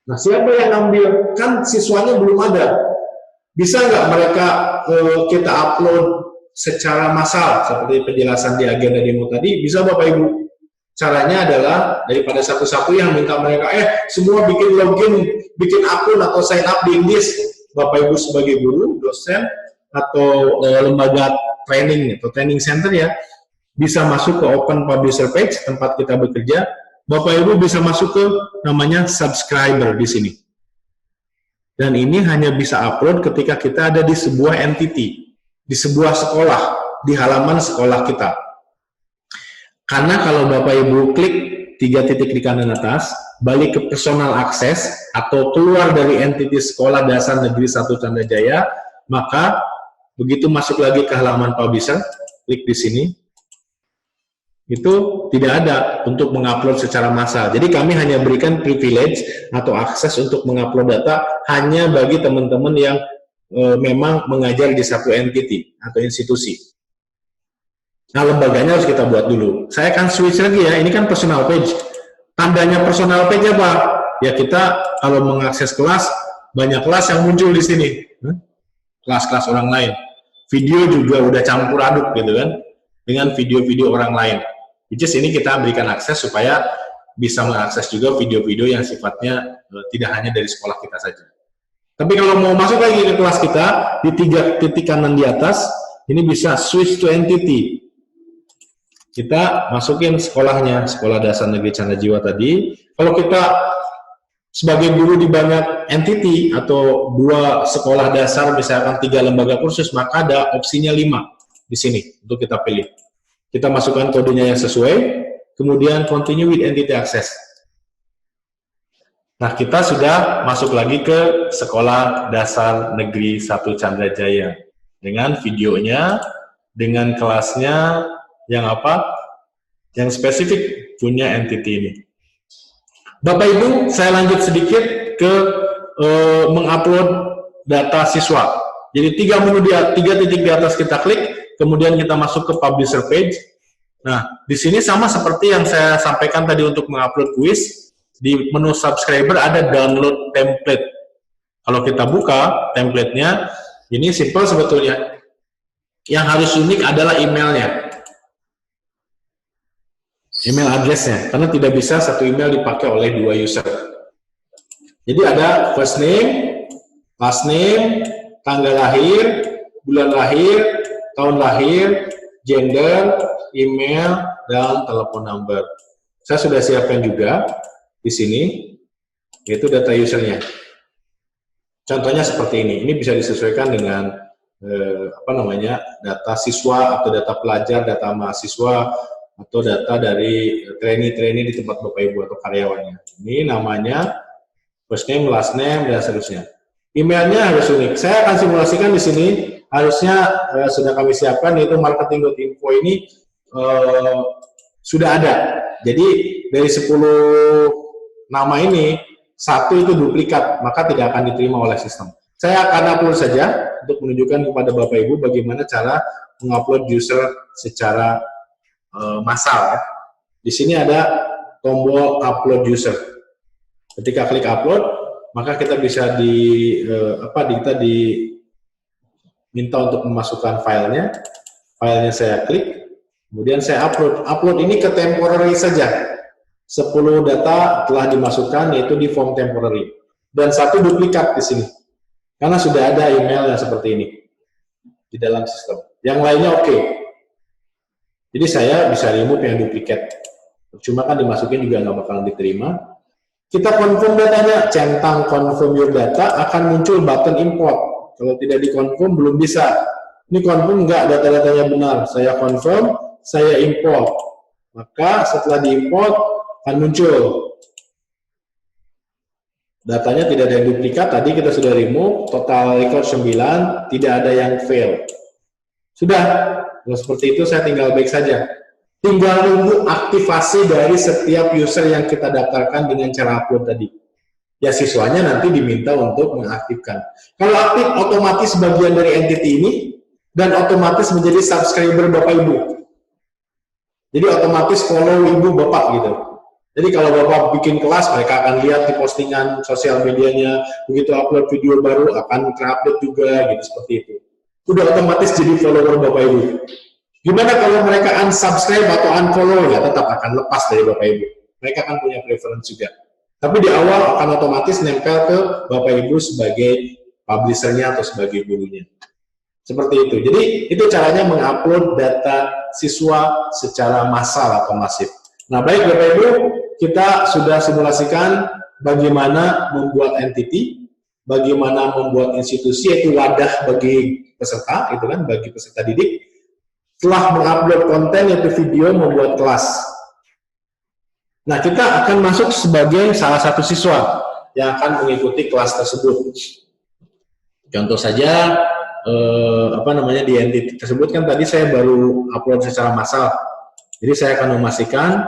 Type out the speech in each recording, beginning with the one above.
Nah, siapa yang ngambil? Kan siswanya belum ada. Bisa nggak mereka kita upload secara massal seperti penjelasan di agenda demo tadi? Bisa Bapak Ibu. Caranya adalah daripada satu-satu yang minta mereka semua bikin login, bikin akun atau sign up di Indis. Bapak Ibu sebagai guru, dosen atau lembaga training atau training center ya, bisa masuk ke Open Publisher Page tempat kita bekerja. Bapak Ibu bisa masuk ke namanya subscriber di sini. Dan ini hanya bisa upload ketika kita ada di sebuah entity, di sebuah sekolah, di halaman sekolah kita. Karena kalau Bapak Ibu klik 3 titik di kanan atas, balik ke personal access atau keluar dari entity Sekolah Dasar Negeri 1 Chandra Jaya, maka begitu masuk lagi ke halaman publisher, klik di sini, itu tidak ada untuk mengupload secara massal. Jadi kami hanya berikan privilege atau akses untuk mengupload data hanya bagi teman-teman yang memang mengajar di satu entity atau institusi. Nah, lembaganya harus kita buat dulu. Saya akan switch lagi ya, ini kan personal page. Tandanya personal page apa? Ya kita kalau mengakses kelas, banyak kelas yang muncul di sini. Kelas-kelas orang lain. Video juga udah campur aduk gitu kan, dengan video-video orang lain. Which is ini kita berikan akses supaya bisa mengakses juga video-video yang sifatnya tidak hanya dari sekolah kita saja. Tapi kalau mau masuk lagi ke kelas kita, di 3 titik kanan di atas, ini bisa switch to entity. Kita masukin sekolahnya, Sekolah Dasar Negeri Chandra Jiwa tadi. Kalau kita sebagai guru di banyak entity atau 2 sekolah dasar, misalkan 3 lembaga kursus, maka ada opsinya 5 di sini untuk kita pilih. Kita masukkan kodenya yang sesuai, kemudian continue with entity access. Nah, kita sudah masuk lagi ke Sekolah Dasar Negeri 1 Chandra Jaya dengan videonya, dengan kelasnya yang apa? Yang spesifik punya entity ini. Bapak Ibu, saya lanjut sedikit ke mengupload data siswa. Jadi 3 titik di atas kita klik, kemudian kita masuk ke publisher page. Nah, di sini sama seperti yang saya sampaikan tadi untuk mengupload kuis, di menu subscriber ada download template. Kalau kita buka template-nya, ini simple sebetulnya. Yang harus unik adalah emailnya. Email address-nya, karena tidak bisa satu email dipakai oleh 2 user. Jadi ada first name, last name, tanggal lahir, bulan lahir, tahun lahir, gender, email, dan telepon number. Saya sudah siapkan juga di sini, yaitu data usernya. Contohnya seperti ini. Ini bisa disesuaikan dengan data siswa atau data pelajar, data mahasiswa, atau data dari trainee di tempat Bapak Ibu atau karyawannya. Ini namanya first name, last name, dan seterusnya. Emailnya harus unik. Saya akan simulasikan di sini. Harusnya sudah kami siapkan, yaitu marketing.info ini sudah ada. Jadi dari 10 nama ini, 1 itu duplikat, maka tidak akan diterima oleh sistem. Saya akan upload saja untuk menunjukkan kepada Bapak Ibu bagaimana cara mengupload user secara massal. Di sini ada tombol upload user. Ketika klik upload, maka kita bisa diminta untuk memasukkan filenya. Filenya saya klik, kemudian saya upload. Upload ini ke temporary saja. 10 data telah dimasukkan, yaitu di form temporary. Dan 1 duplikat di sini. Karena sudah ada email yang seperti ini di dalam sistem. Yang lainnya oke. Jadi saya bisa remove yang duplikat. Cuma kan dimasukin juga nggak bakalan diterima. Kita confirm datanya, centang confirm your data, akan muncul button import. Kalau tidak di-confirm, belum bisa. Ini confirm nggak data-datanya benar. Saya confirm, saya import. Maka setelah di-import, akan muncul. Datanya tidak ada yang duplikat, tadi kita sudah remove, total record 9, tidak ada yang fail. Sudah, kalau seperti itu saya tinggal back saja. Tinggal nunggu aktivasi dari setiap user yang kita daftarkan dengan cara upload tadi. Ya siswanya nanti diminta untuk mengaktifkan. Kalau aktif, otomatis bagian dari entity ini dan otomatis menjadi subscriber Bapak Ibu. Jadi otomatis follow Ibu Bapak gitu. Jadi kalau Bapak bikin kelas, mereka akan lihat di postingan sosial medianya, begitu upload video baru akan terupdate juga gitu, seperti itu. Udah otomatis jadi follower Bapak Ibu. Gimana kalau mereka unsubscribe atau unfollow, ya tetap akan lepas dari Bapak Ibu. Mereka akan punya preference juga. Tapi di awal akan otomatis nempel ke Bapak Ibu sebagai publishernya atau sebagai gurunya. Seperti itu. Jadi itu caranya mengupload data siswa secara massal atau masif. Nah, baik Bapak Ibu, kita sudah simulasikan bagaimana membuat entity, bagaimana membuat institusi, yaitu wadah bagi peserta, itu kan, bagi peserta didik. Setelah mengupload konten, yaitu video, membuat kelas. Nah, kita akan masuk sebagai salah satu siswa yang akan mengikuti kelas tersebut. Contoh saja, di entity tersebut kan tadi saya baru upload secara massal. Jadi saya akan memastikan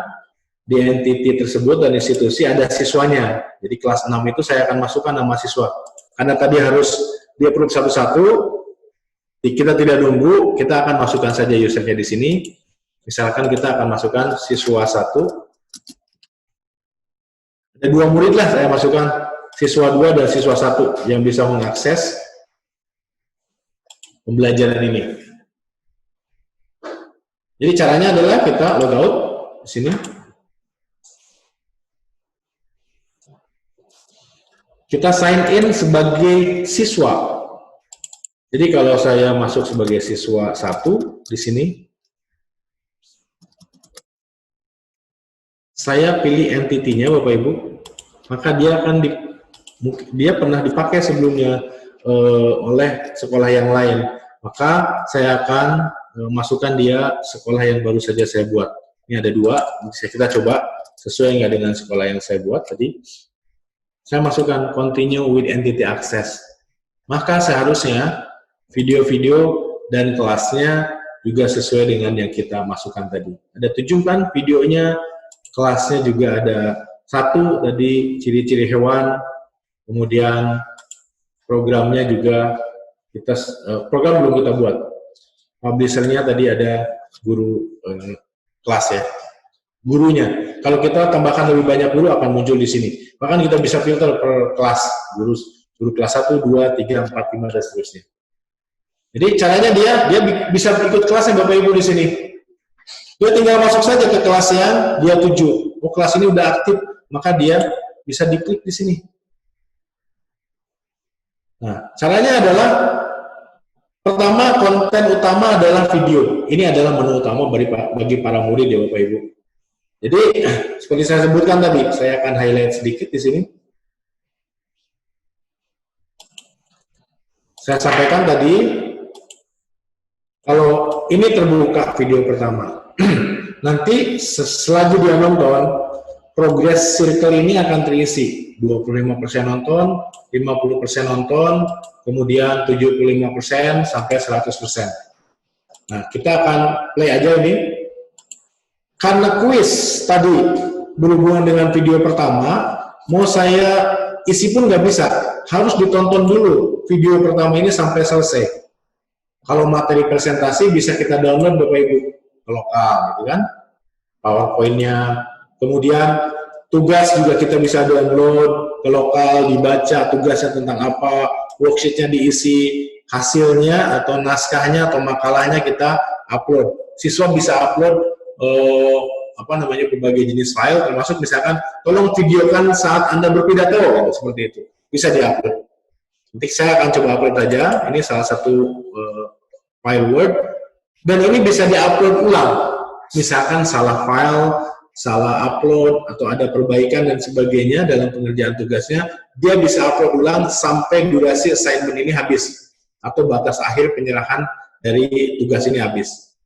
di entity tersebut dan institusi ada siswanya. Jadi kelas 6 itu saya akan masukkan nama siswa. Karena tadi harus dia approve satu-satu, kita tidak nunggu, kita akan masukkan saja usernya di sini. Misalkan kita akan masukkan siswa 1. Ada 2 murid lah saya masukkan, siswa 2 dan siswa 1 yang bisa mengakses pembelajaran ini. Jadi caranya adalah kita logout di sini. Kita sign in sebagai siswa. Jadi kalau saya masuk sebagai siswa 1 di sini, saya pilih entity-nya Bapak Ibu, maka dia akan dia pernah dipakai sebelumnya oleh sekolah yang lain. Maka saya akan masukkan dia sekolah yang baru saja saya buat. Ini ada 2, bisa kita coba sesuai nggak dengan sekolah yang saya buat tadi. Saya masukkan continue with entity access. Maka seharusnya video-video dan kelasnya juga sesuai dengan yang kita masukkan tadi. Ada 7 kan videonya, kelasnya juga ada 1 tadi, ciri-ciri hewan, kemudian programnya juga kita program belum kita buat. Publishernya tadi ada guru kelas ya. Gurunya, kalau kita tambahkan lebih banyak guru akan muncul di sini. Bahkan kita bisa filter per kelas, guru kelas 1, 2, 3, 4, 5 dan seterusnya. Jadi caranya dia bisa ikut kelasnya Bapak Ibu di sini. Dia tinggal masuk saja ke kelas yang dia tuju. Oh, kelas ini udah aktif, maka dia bisa diklik di sini. Nah, caranya adalah pertama, konten utama adalah video. Ini adalah menu utama bagi para murid ya Bapak Ibu. Jadi, seperti saya sebutkan tadi, saya akan highlight sedikit di sini. Saya sampaikan tadi, kalau ini terbuka video pertama, nanti setelah dia nonton, progress circle ini akan terisi. 25% nonton, 50% nonton, kemudian 75% sampai 100%. Nah, kita akan play aja ini. Karena kuis tadi berhubungan dengan video pertama, mau saya isi pun nggak bisa. Harus ditonton dulu video pertama ini sampai selesai. Kalau materi presentasi bisa kita download Bapak Ibu ke lokal, gitu kan? PowerPoint-nya. Kemudian tugas juga kita bisa download ke lokal, dibaca tugasnya tentang apa, worksheet-nya diisi, hasilnya atau naskahnya atau makalahnya kita upload. Siswa bisa upload berbagai jenis file, termasuk misalkan tolong videokan saat Anda berpidato, gitu, seperti itu. Bisa diupload. Nanti saya akan coba upload aja. Ini salah satu file Word, dan ini bisa diupload ulang. Misalkan salah file, salah upload, atau ada perbaikan dan sebagainya dalam pengerjaan tugasnya, dia bisa upload ulang sampai durasi assignment ini habis, atau batas akhir penyerahan dari tugas ini habis.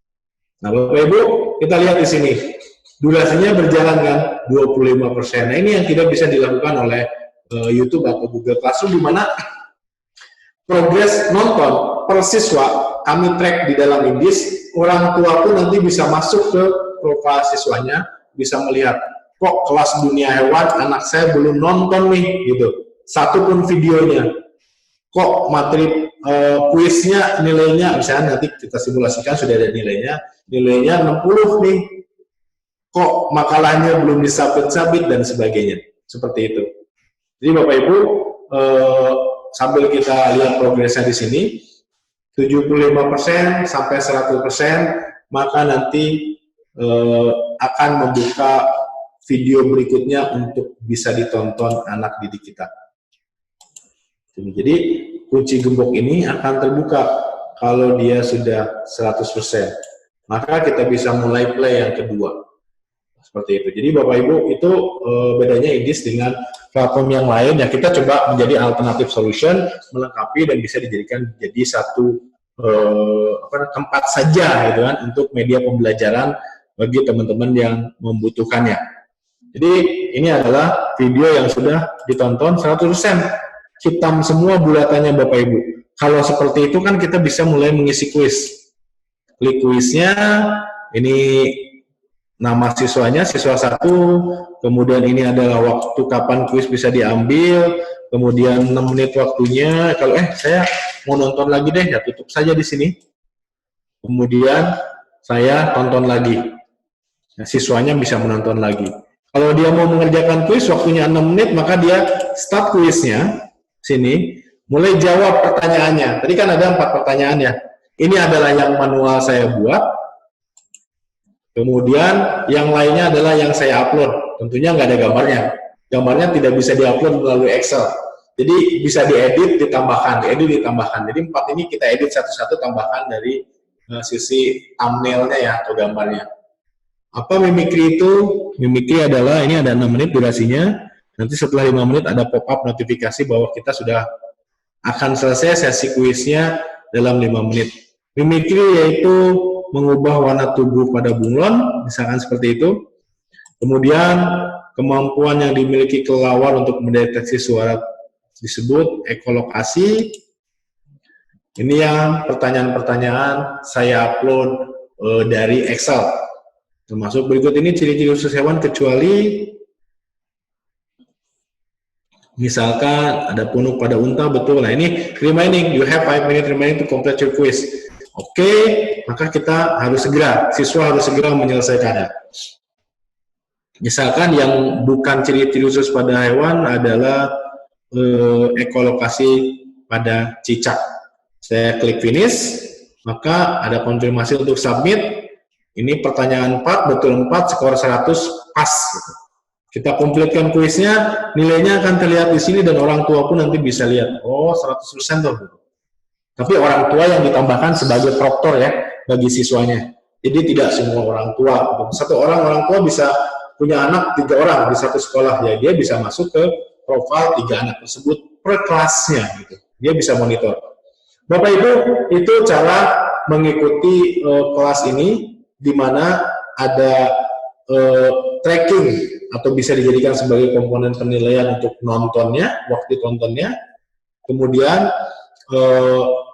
Nah, Bapak Ibu, kita lihat di sini. Durasinya berjalan kan 25%. Nah, ini yang tidak bisa dilakukan oleh YouTube atau Google Classroom, di mana progres nonton per siswa kami track di dalam Indis. Orang tua pun nanti bisa masuk ke profil siswanya, bisa melihat, kok kelas dunia hewan anak saya belum nonton nih, gitu. Satu pun videonya. Kok materi kuisnya nilainya, misalnya nanti kita simulasikan sudah ada nilainya 60 nih, kok makalahnya belum disubmit dan sebagainya, seperti itu. Jadi Bapak Ibu, sambil kita lihat progresnya di sini, 75% sampai 100%, maka nanti akan membuka video berikutnya untuk bisa ditonton anak didik kita. Jadi kunci gembok ini akan terbuka kalau dia sudah 100%. Maka kita bisa mulai play yang kedua. Seperti itu. Jadi Bapak Ibu, itu bedanya IDIS dengan platform yang lain yang kita coba menjadi alternative solution, melengkapi dan bisa dijadikan jadi satu tempat saja gitu kan untuk media pembelajaran bagi teman-teman yang membutuhkannya. Jadi ini adalah video yang sudah ditonton 100%, hitam semua bulatannya Bapak Ibu. Kalau seperti itu kan kita bisa mulai mengisi kuis. Klik kuisnya, ini nama siswanya, siswa 1, kemudian ini adalah waktu kapan kuis bisa diambil, kemudian 6 menit waktunya. Kalau saya mau nonton lagi deh, ya tutup saja di sini. Kemudian saya tonton lagi. Nah, siswanya bisa menonton lagi. Kalau dia mau mengerjakan kuis, waktunya 6 menit, maka dia start kuisnya, sini, mulai jawab pertanyaannya. Tadi kan ada 4 pertanyaan ya. Ini adalah yang manual saya buat. Kemudian yang lainnya adalah yang saya upload. Tentunya nggak ada gambarnya. Gambarnya tidak bisa diupload melalui Excel. Jadi bisa diedit, ditambahkan, diedit, ditambahkan. Jadi 4 ini kita edit satu-satu, tambahkan dari sisi thumbnailnya ya, atau gambarnya. Apa mimikri itu? Mimikri adalah, ini ada 6 menit durasinya, nanti setelah 5 menit ada pop-up notifikasi bahwa kita sudah akan selesai sesi kuisnya dalam 5 menit. Mimikri yaitu mengubah warna tubuh pada bunglon, misalkan seperti itu. Kemudian kemampuan yang dimiliki kelelawar untuk mendeteksi suara disebut ekolokasi. Ini yang pertanyaan-pertanyaan saya upload dari Excel. Termasuk berikut ini ciri-ciri khusus hewan kecuali misalkan ada punuk pada unta, betul. Nah ini remaining, you have 5 minutes remaining to complete your quiz. Oke, maka kita harus segera, siswa harus segera menyelesaikannya. Misalkan yang bukan ciri-ciri khusus pada hewan adalah ekolokasi pada cicak. Saya klik finish, maka ada konfirmasi untuk submit. Ini pertanyaan 4, betul 4, skor 100, pas. Kita komplitkan kuisnya, nilainya akan terlihat di sini dan orang tua pun nanti bisa lihat. Oh, 100% tuh. Tapi orang tua yang ditambahkan sebagai proktor ya, bagi siswanya. Jadi tidak semua orang tua. Satu orang tua bisa punya anak 3 orang di satu sekolah, ya dia bisa masuk ke profil 3 anak tersebut per kelasnya. Gitu. Dia bisa monitor. Bapak Ibu, itu cara mengikuti kelas ini, di mana ada tracking atau bisa dijadikan sebagai komponen penilaian untuk nontonnya, waktu tontonnya. Kemudian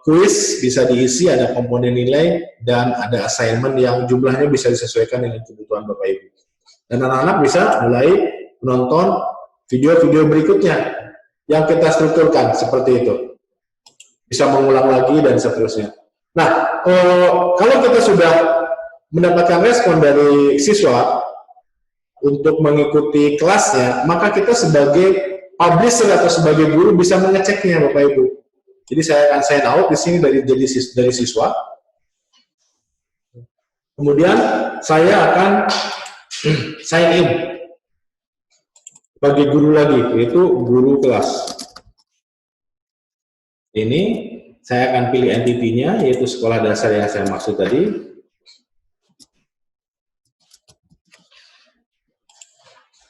kuis bisa diisi, ada komponen nilai, dan ada assignment yang jumlahnya bisa disesuaikan dengan kebutuhan Bapak Ibu. Dan anak-anak bisa mulai menonton video-video berikutnya yang kita strukturkan seperti itu. Bisa mengulang lagi dan seterusnya. Nah, kalau kita sudah mendapatkan respon dari siswa untuk mengikuti kelasnya, maka kita sebagai publisher atau sebagai guru bisa mengeceknya, Bapak Ibu. Jadi saya akan sign out di sini dari siswa. Kemudian saya akan sign in bagi guru lagi, yaitu guru kelas. Ini saya akan pilih entity-nya, yaitu sekolah dasar yang saya maksud tadi.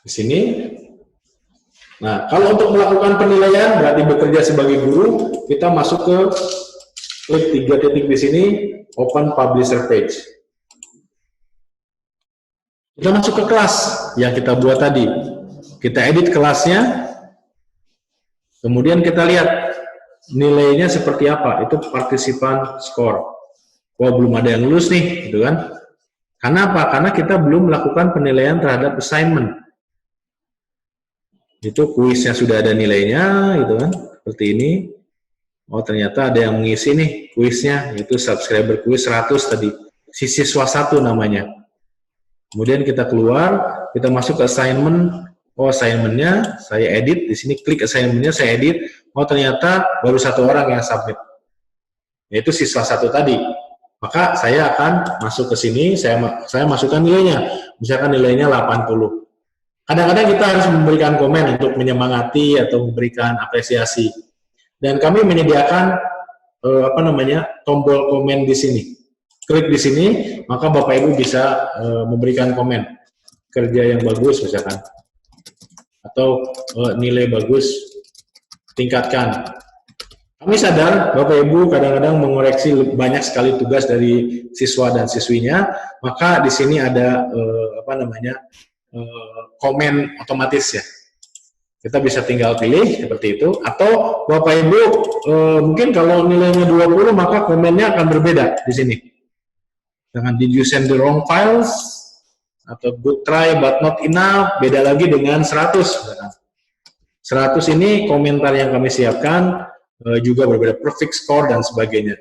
Di sini. Nah, kalau untuk melakukan penilaian berarti bekerja sebagai guru, kita masuk ke klik 3 titik di sini, open publisher page. Kita masuk ke kelas yang kita buat tadi. Kita edit kelasnya, kemudian kita lihat nilainya seperti apa. Itu partisipan skor. Wah, belum ada yang lulus nih, gitu kan? Karena apa? Karena kita belum melakukan penilaian terhadap assignment. Itu kuisnya sudah ada nilainya, gitu kan, seperti ini. Oh ternyata ada yang mengisi nih kuisnya, yaitu subscriber kuis 100 tadi, si siswa 1 namanya. Kemudian kita keluar, kita masuk ke assignment. Oh assignmentnya saya edit, di sini klik assignmentnya saya edit. Oh ternyata baru 1 orang yang submit, yaitu siswa 1 tadi. Maka saya akan masuk ke sini, saya masukkan nilainya, misalkan nilainya 80. Kadang-kadang kita harus memberikan komen untuk menyemangati atau memberikan apresiasi. Dan kami menyediakan tombol komen di sini. Klik di sini, maka Bapak Ibu bisa memberikan komen. Kerja yang bagus misalkan. Atau nilai bagus, tingkatkan. Kami sadar Bapak Ibu kadang-kadang mengoreksi banyak sekali tugas dari siswa dan siswinya, maka di sini ada komen otomatis ya. Kita bisa tinggal pilih seperti itu, atau Bapak Ibu mungkin kalau nilainya 20 maka komennya akan berbeda di sini. Dengan did you send the wrong files, atau good try but not enough, beda lagi dengan 100. 100 ini komentar yang kami siapkan juga berbeda, perfect score dan sebagainya.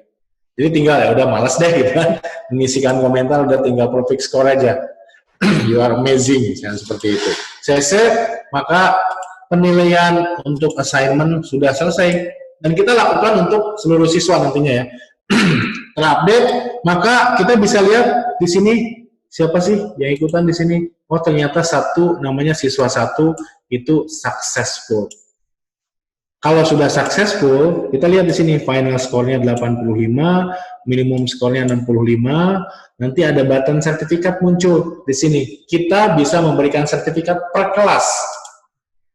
Jadi tinggal ya udah malas deh gitu kan, mengisikan komentar, udah tinggal perfect score aja. You are amazing, seperti itu. Saya save, maka penilaian untuk assignment sudah selesai dan kita lakukan untuk seluruh siswa nantinya ya. Terupdate, maka kita bisa lihat di sini siapa sih yang ikutan di sini. Oh ternyata 1 namanya siswa 1 itu successful. Kalau sudah successful, kita lihat di sini final skornya 85, minimum skornya 65. Nanti ada button sertifikat muncul di sini. Kita bisa memberikan sertifikat per kelas.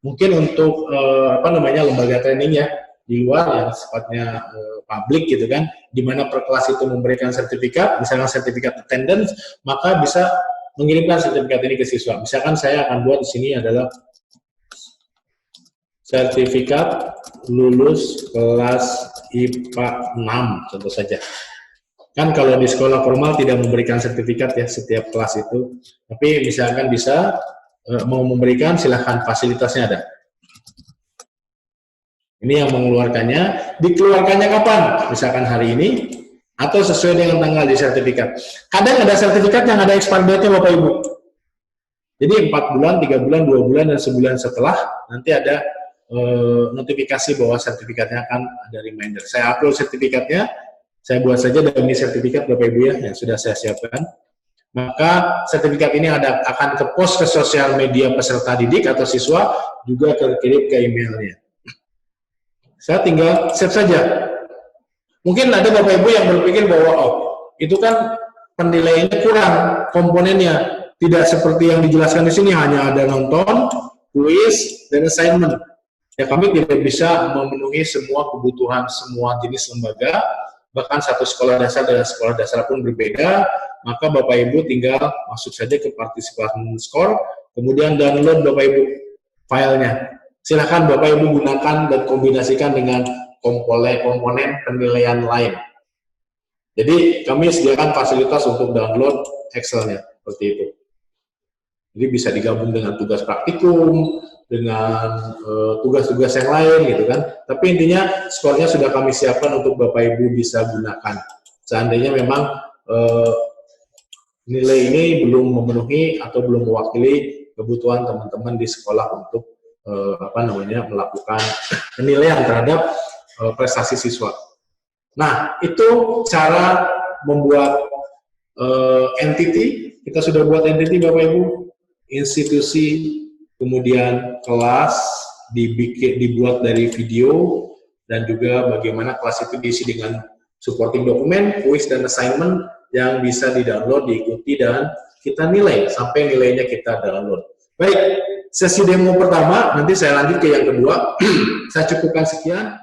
Mungkin untuk lembaga training ya di luar yang sifatnya publik gitu kan, di mana per kelas itu memberikan sertifikat, misalnya sertifikat attendance, maka bisa mengirimkan sertifikat ini ke siswa. Misalkan saya akan buat di sini adalah sertifikat lulus kelas IPA 6 contoh saja. Kan kalau di sekolah formal tidak memberikan sertifikat ya setiap kelas itu, tapi misalkan bisa mau memberikan, silahkan, fasilitasnya ada. Ini yang mengeluarkannya, dikeluarkannya kapan? Misalkan hari ini, atau sesuai dengan tanggal di sertifikat. Kadang ada sertifikat yang ada expiry date-nya Bapak Ibu. Jadi 4 bulan, 3 bulan, 2 bulan, dan sebulan setelah, nanti ada notifikasi bahwa sertifikatnya akan ada reminder. Saya upload sertifikatnya, saya buat saja demi sertifikat Bapak Ibu ya, yang sudah saya siapkan. Maka sertifikat ini akan ke post ke sosial media peserta didik atau siswa, juga terkirim ke emailnya. Saya tinggal save saja. Mungkin ada Bapak Ibu yang berpikir bahwa itu kan penilaiannya kurang komponennya, tidak seperti yang dijelaskan di sini, hanya ada nonton, kuis, dan assignment. Ya kami tidak bisa memenuhi semua kebutuhan semua jenis lembaga, bahkan satu sekolah dasar dan sekolah dasar pun berbeda. Maka Bapak Ibu tinggal masuk saja ke participation score, kemudian download Bapak Ibu filenya. Silakan Bapak Ibu gunakan dan kombinasikan dengan komponen penilaian lain. Jadi kami sediakan fasilitas untuk download Excel-nya, seperti itu. Jadi bisa digabung dengan tugas praktikum, dengan tugas-tugas yang lain gitu kan. Tapi intinya skornya sudah kami siapkan untuk Bapak Ibu bisa gunakan. Seandainya memang nilai ini belum memenuhi atau belum mewakili kebutuhan teman-teman di sekolah untuk melakukan penilaian terhadap prestasi siswa. Nah, itu cara membuat entity. Kita sudah buat entity Bapak Ibu, institusi, kemudian kelas dibuat dari video, dan juga bagaimana kelas itu diisi dengan supporting dokumen, kuis, dan assignment yang bisa di-download, diikuti, dan kita nilai sampai nilainya kita download. Baik, sesi demo pertama, nanti saya lanjut ke yang kedua. Saya cukupkan sekian.